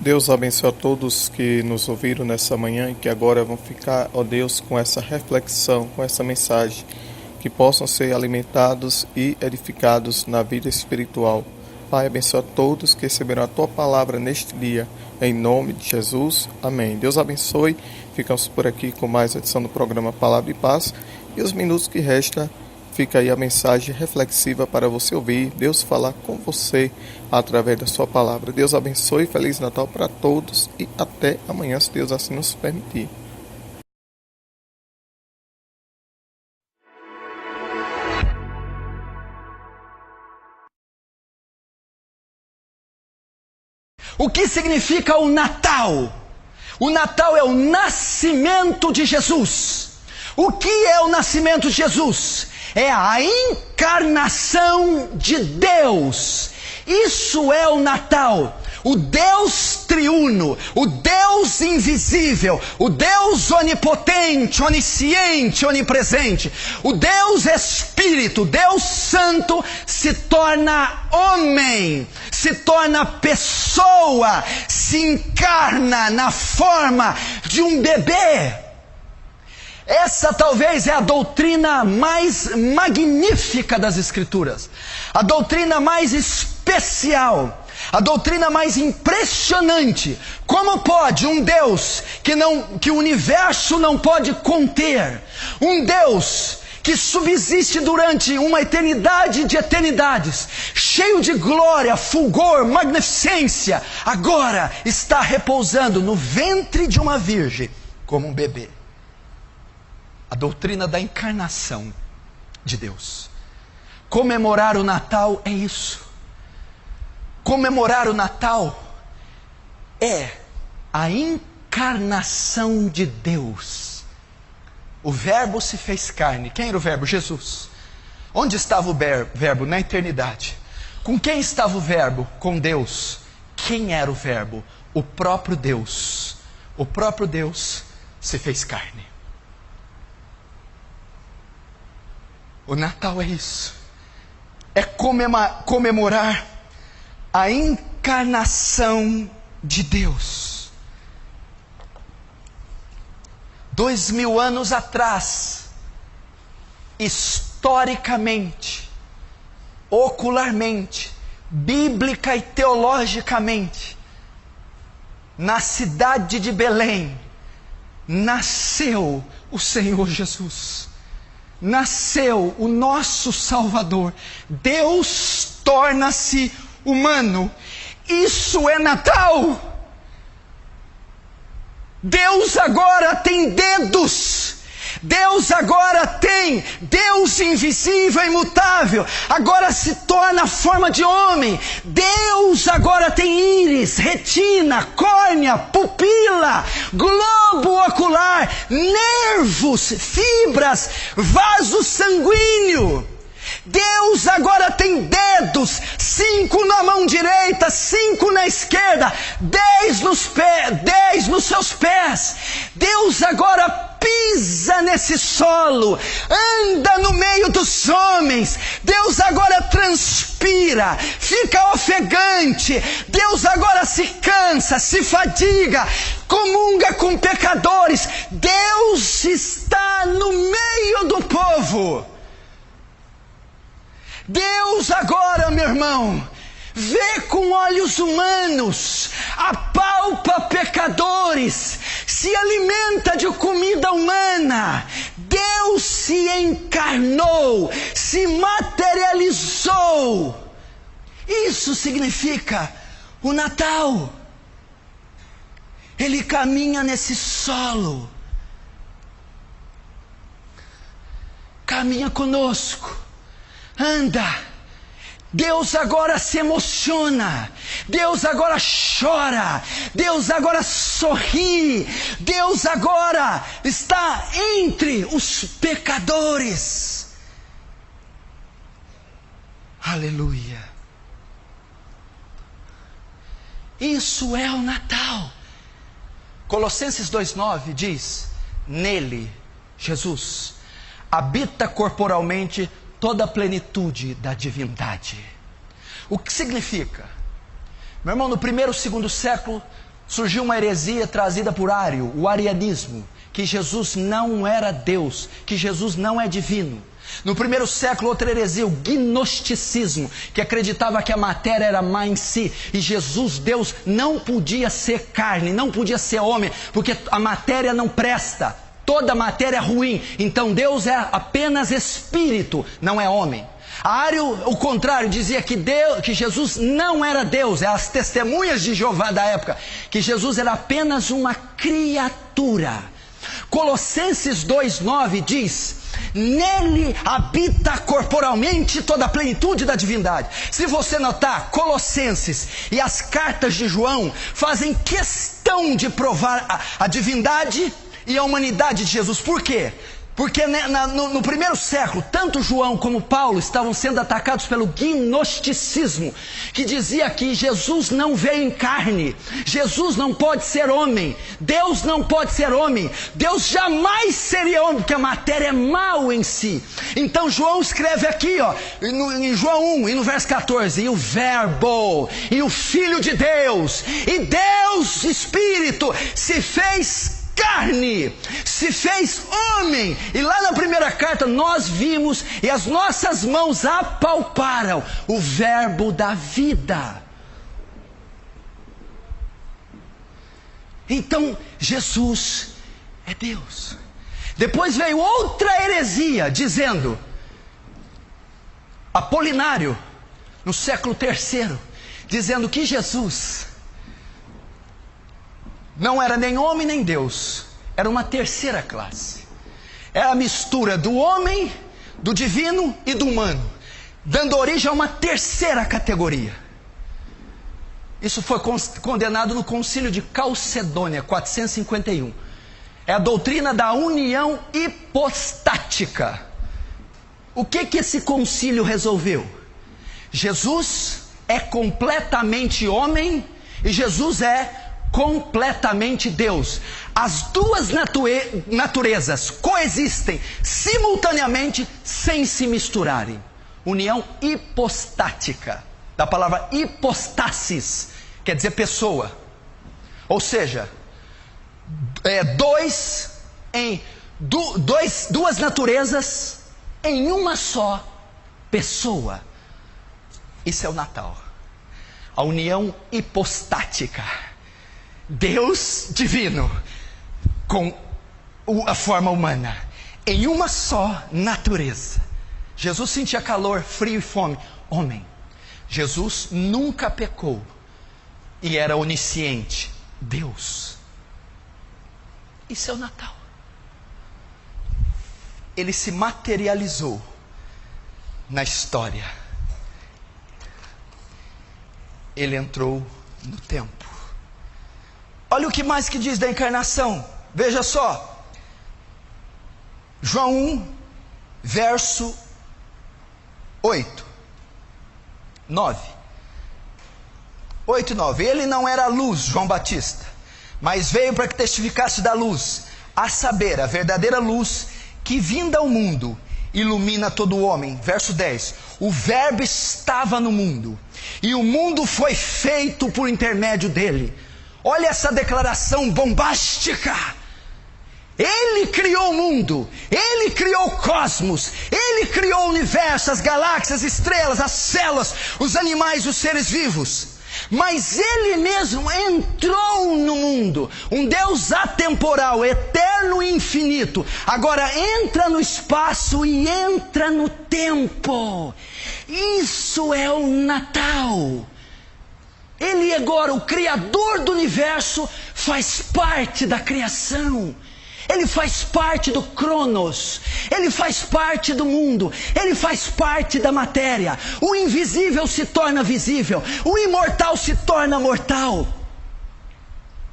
Deus abençoe a todos que nos ouviram nessa manhã e que agora vão ficar, ó Deus, com essa reflexão, com essa mensagem, que possam ser alimentados e edificados na vida espiritual. Pai, abençoa a todos que receberão a Tua palavra neste dia, em nome de Jesus. Amém. Deus abençoe. Ficamos por aqui com mais edição do programa Palavra e Paz. E os minutos que restam, fica aí a mensagem reflexiva para você ouvir, Deus falar com você através da sua palavra. Deus abençoe, Feliz Natal para todos e até amanhã, se Deus assim nos permitir. O que significa o Natal? O Natal é o nascimento de Jesus. O que é o nascimento de Jesus? É a encarnação de Deus. Isso é o Natal. O Deus triuno, o Deus invisível, o Deus onipotente, onisciente, onipresente, o Deus Espírito, Deus Santo se torna homem, se torna pessoa, se encarna na forma de um bebê. Essa talvez é a doutrina mais magnífica das Escrituras, a doutrina mais especial, a doutrina mais impressionante. Como pode um Deus que o universo não pode conter, um Deus que subsiste durante uma eternidade de eternidades, cheio de glória, fulgor, magnificência, agora está repousando no ventre de uma virgem como um bebê? A doutrina da encarnação de Deus. Comemorar o Natal é isso. Comemorar o Natal é a encarnação de Deus. O Verbo se fez carne. Quem era o Verbo? Jesus. Onde estava o Verbo? Na eternidade. Com quem estava o Verbo? Com Deus. Quem era o Verbo? O próprio Deus. O próprio Deus se fez carne. O Natal é isso. É comemorar a encarnação de Deus. 2000 anos atrás, historicamente, ocularmente, bíblica e teologicamente, na cidade de Belém, nasceu o Senhor Jesus. Nasceu o nosso Salvador. Deus torna-se humano. Isso é Natal. Deus agora tem dedos. Deus agora tem, Deus invisível e imutável, agora se torna a forma de homem. Deus agora tem íris, retina, córnea, pupila, globo ocular, nervos, fibras, vaso sanguíneo. Deus agora tem dedos, 5 na mão direita, 5 na esquerda, 10 nos seus pés. Deus agora pisa nesse solo, anda no meio dos homens. Deus agora transpira, fica ofegante. Deus agora se cansa, se fadiga, comunga com pecadores. Deus está no meio do povo. Deus agora, meu irmão, vê com olhos humanos, apalpa pecadores, se alimenta de comida humana. Deus se encarnou, se materializou. Isso significa o Natal. Ele caminha nesse solo, caminha conosco. Anda. Deus agora se emociona. Deus agora chora. Deus agora sorri. Deus agora está entre os pecadores. Aleluia. Isso é o Natal. Colossenses 2:9 diz: nele, Jesus, habita corporalmente toda a plenitude da divindade. O que significa? Meu irmão, no primeiro e segundo século, surgiu uma heresia trazida por Ário, o arianismo, que Jesus não era Deus, que Jesus não é divino. No primeiro século, outra heresia, o gnosticismo, que acreditava que a matéria era má em si, e Jesus, Deus, não podia ser carne, não podia ser homem, porque a matéria não presta, toda matéria é ruim, então Deus é apenas espírito, não é homem. Ário, o contrário, dizia que Jesus não era Deus, as testemunhas de Jeová da época, que Jesus era apenas uma criatura. Colossenses 2,9 diz: nele habita corporalmente toda a plenitude da divindade. Se você notar, Colossenses e as cartas de João fazem questão de provar a divindade e a humanidade de Jesus. Por quê? Porque no primeiro século, tanto João como Paulo estavam sendo atacados pelo gnosticismo, que dizia que Jesus não veio em carne, Jesus não pode ser homem, Deus não pode ser homem, Deus jamais seria homem, porque a matéria é mal em si. Então João escreve aqui, em João 1, e no verso 14, e o verbo, e o Filho de Deus, e Deus Espírito, se fez carne, se fez homem. E lá na primeira carta nós vimos e as nossas mãos apalparam o verbo da vida. Então Jesus é Deus. Depois veio outra heresia dizendo, Apolinário, no século III, dizendo que Jesus não era nem homem nem Deus, era uma terceira classe. Era a mistura do homem, do divino e do humano, dando origem a uma terceira categoria. Isso foi condenado no Concílio de Calcedônia, 451. É a doutrina da união hipostática. O que esse concílio resolveu? Jesus é completamente homem e Jesus é completamente Deus. As duas naturezas coexistem simultaneamente sem se misturarem. União hipostática, da palavra hipostasis, quer dizer pessoa. Ou seja, duas naturezas em uma só pessoa. Isso é o Natal. A união hipostática. Deus divino com a forma humana em uma só natureza. Jesus sentia calor, frio e fome. Homem. Jesus nunca pecou e era onisciente. Deus. Isso é o Natal. Ele se materializou na história. Ele entrou no tempo. Olha o que mais que diz da encarnação. Veja só. João 1, verso 8. 9. 8 e 9. Ele não era a luz, João Batista, mas veio para que testificasse da luz, a saber, a verdadeira luz, que vinda ao mundo, ilumina todo o homem. Verso 10. O verbo estava no mundo, e o mundo foi feito por intermédio dele. Olha essa declaração bombástica. Ele criou o mundo, Ele criou o cosmos, Ele criou o universo, as galáxias, as estrelas, as células, os animais, os seres vivos. Mas Ele mesmo entrou no mundo, um Deus atemporal, eterno e infinito. Agora entra no espaço e entra no tempo. Isso é o Natal. Ele agora, o Criador do universo, faz parte da criação. Ele faz parte do Cronos. Ele faz parte do mundo. Ele faz parte da matéria. O invisível se torna visível. O imortal se torna mortal.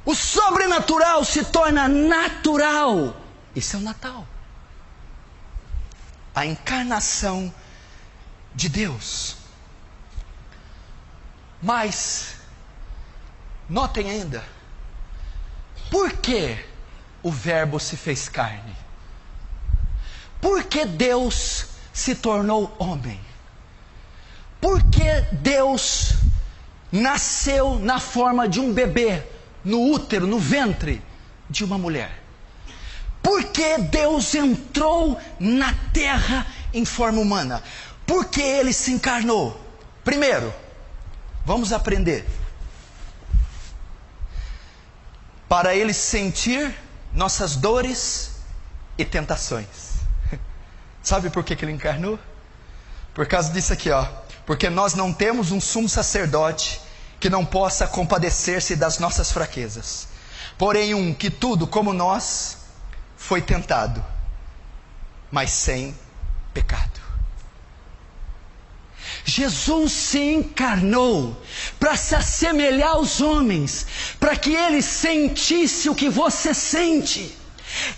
O sobrenatural se torna natural. Isso é o Natal. A encarnação de Deus. Mas, notem ainda, por que o verbo se fez carne? Por que Deus se tornou homem? Por que Deus nasceu na forma de um bebê no útero, no ventre de uma mulher. Porque Deus entrou na terra em forma humana? Porque Ele se encarnou. Primeiro, vamos aprender. Para Ele sentir nossas dores e tentações. Sabe por que Ele encarnou? Por causa disso aqui, ó. Porque nós não temos um sumo sacerdote que não possa compadecer-se das nossas fraquezas. Porém, um que tudo como nós foi tentado, mas sem pecado. Jesus se encarnou para se assemelhar aos homens, para que Ele sentisse o que você sente.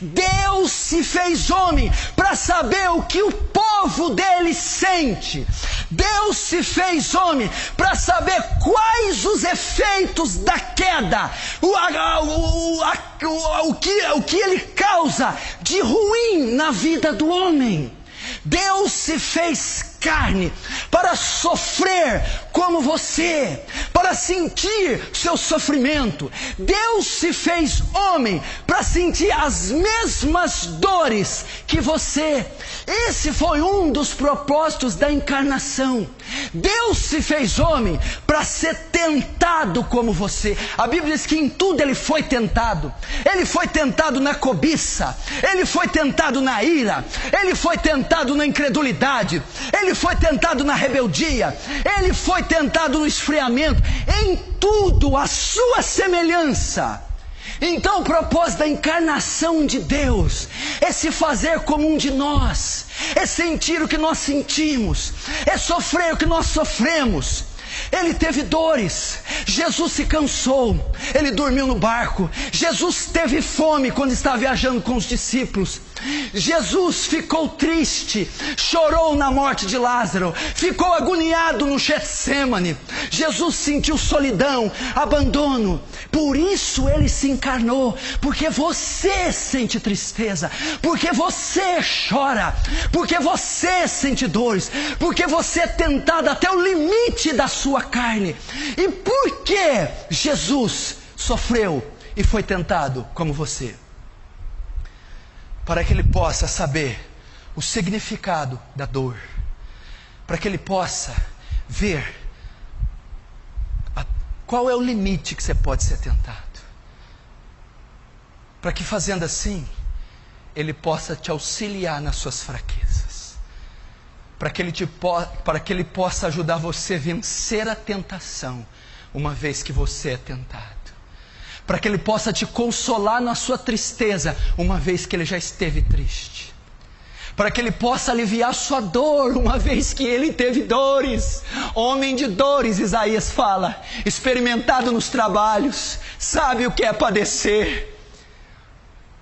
Deus se fez homem para saber o que o povo dele sente. Deus se fez homem para saber quais os efeitos da queda, o que ele causa de ruim na vida do homem. Deus se fez carne para sofrer como você, para sentir seu sofrimento. Deus se fez homem para sentir as mesmas dores que você. Esse foi um dos propósitos da encarnação. Deus se fez homem para ser tentado como você. A Bíblia diz que em tudo Ele foi tentado. Ele foi tentado na cobiça, Ele foi tentado na ira, Ele foi tentado na incredulidade, Ele foi tentado na rebeldia, Ele foi tentado no esfriamento. Em tudo a sua semelhança. Então o propósito da encarnação de Deus é se fazer como um de nós, é sentir o que nós sentimos, é sofrer o que nós sofremos. Ele teve dores, Jesus se cansou, Ele dormiu no barco, Jesus teve fome quando estava viajando com os discípulos, Jesus ficou triste, chorou na morte de Lázaro, ficou agoniado no Getsêmani, Jesus sentiu solidão, abandono. Por isso Ele se encarnou, porque você sente tristeza, porque você chora, porque você sente dores, porque você é tentado até o limite da sua carne. E por que Jesus sofreu e foi tentado como você? Para que Ele possa saber o significado da dor, para que Ele possa ver qual é o limite que você pode ser tentado, para que fazendo assim Ele possa te auxiliar nas suas fraquezas, para que Ele possa ajudar você a vencer a tentação, uma vez que você é tentado, para que Ele possa te consolar na sua tristeza, uma vez que Ele já esteve triste, para que Ele possa aliviar sua dor, uma vez que Ele teve dores. Homem de dores, Isaías fala, experimentado nos trabalhos, sabe o que é padecer.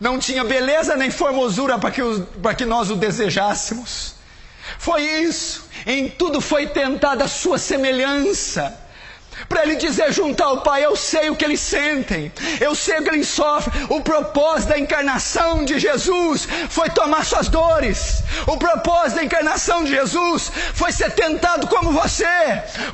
Não tinha beleza nem formosura para que nós o desejássemos. Foi isso, em tudo foi tentada a sua semelhança, para Ele dizer junto ao Pai: eu sei o que eles sentem, eu sei o que eles sofrem. O propósito da encarnação de Jesus foi tomar suas dores. O propósito da encarnação de Jesus foi ser tentado como você.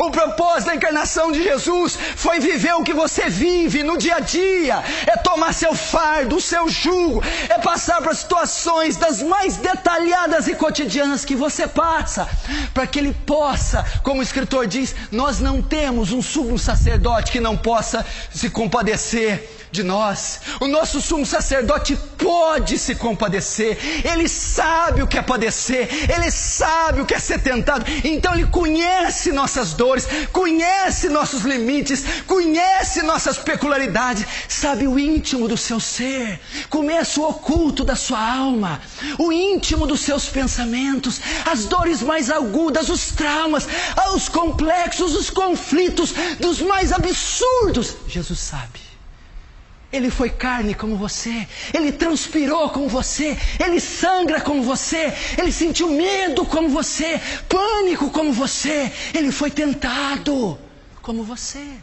O propósito da encarnação de Jesus foi viver o que você vive no dia a dia. É tomar seu fardo, o seu jugo, é passar por situações das mais detalhadas e cotidianas que você passa, para que Ele possa, como o escritor diz, nós não temos um sumo sacerdote que não possa se compadecer de nós. O nosso sumo sacerdote pode se compadecer. Ele sabe o que é padecer, Ele sabe o que é ser tentado. Então Ele conhece nossas dores, conhece nossos limites, conhece nossas peculiaridades, sabe o íntimo do seu ser, conhece o oculto da sua alma, o íntimo dos seus pensamentos, as dores mais agudas, os traumas, os complexos, os conflitos dos mais absurdos. Jesus sabe. Ele foi carne como você, Ele transpirou como você, Ele sangra como você, Ele sentiu medo como você, pânico como você, Ele foi tentado como você.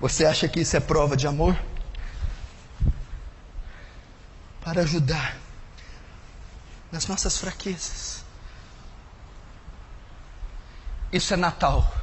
Você acha que isso é prova de amor? Para ajudar nas nossas fraquezas. Isso é Natal.